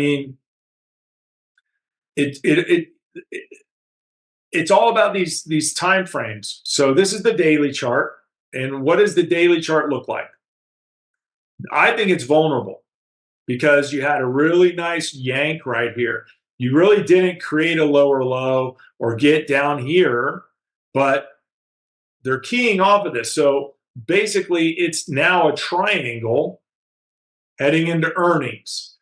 mean, it's all about these time frames. So this is the daily chart. And what does the daily chart look like? I think it's vulnerable because you had a really nice yank right here. You really didn't create a lower low or get down here, but they're keying off of this. So basically, it's now a triangle heading into earnings.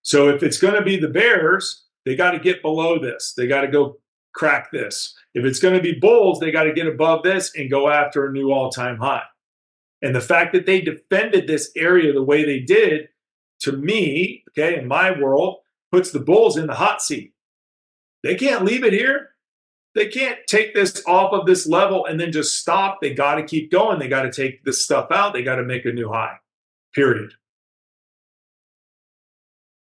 So if it's going to be the bears, they got to get below this. They got to go crack this. If it's going to be bulls, they got to get above this and go after a new all-time high. And the fact that they defended this area the way they did, to me, okay, in my world, puts the bulls in the hot seat. They can't leave it here. They can't take this off of this level and then just stop. They got to keep going. They got to take this stuff out. They got to make a new high, period.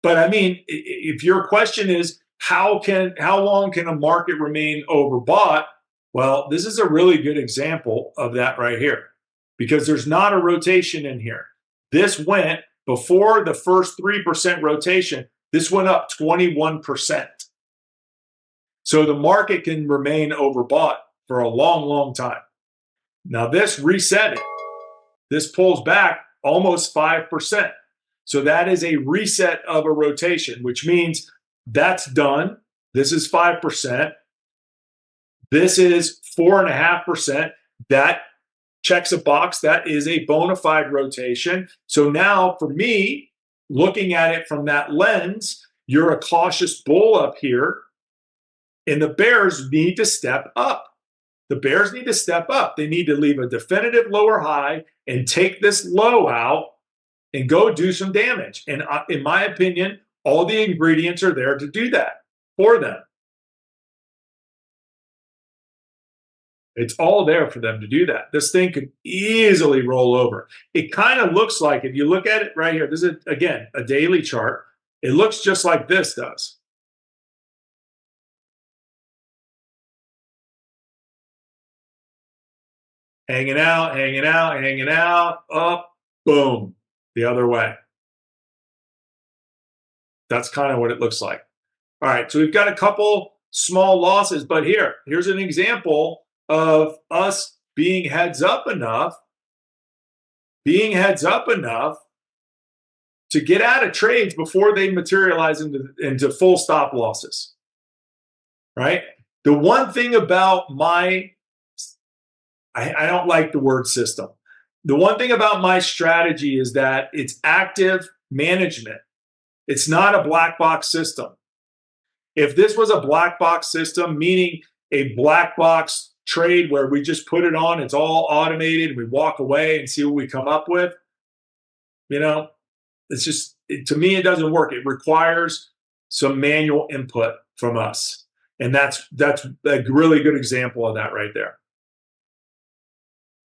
But I mean, if your question is, how long can a market remain overbought? Well, this is a really good example of that right here, because there's not a rotation in here. This went, before the first 3% rotation, this went up 21%. So the market can remain overbought for a long, long time. Now this reset it. This pulls back almost 5%. So that is a reset of a rotation, which means that's done. This is 5%. This is 4.5%. That checks a box. That is a bona fide rotation. So now for me, looking at it from that lens, you're a cautious bull up here, and the bears need to step up. The bears need to step up. They need to leave a definitive lower high and take this low out and go do some damage. And in my opinion, all the ingredients are there to do that for them. It's all there for them to do that. This thing could easily roll over. It kind of looks like, if you look at it right here, this is, again, a daily chart. It looks just like this does. Hanging out, hanging out, hanging out, up, boom, the other way. That's kind of what it looks like. All right, so we've got a couple small losses, but here's an example of us being heads up enough to get out of trades before they materialize into full stop losses, right? The one thing about I don't like the word system. The one thing about my strategy is that it's active management. It's not a black box system. If this was a black box system, meaning a black box trade where we just put it on, it's all automated, we walk away and see what we come up with, it's just, to me, it doesn't work. It requires some manual input from us. And that's a really good example of that right there.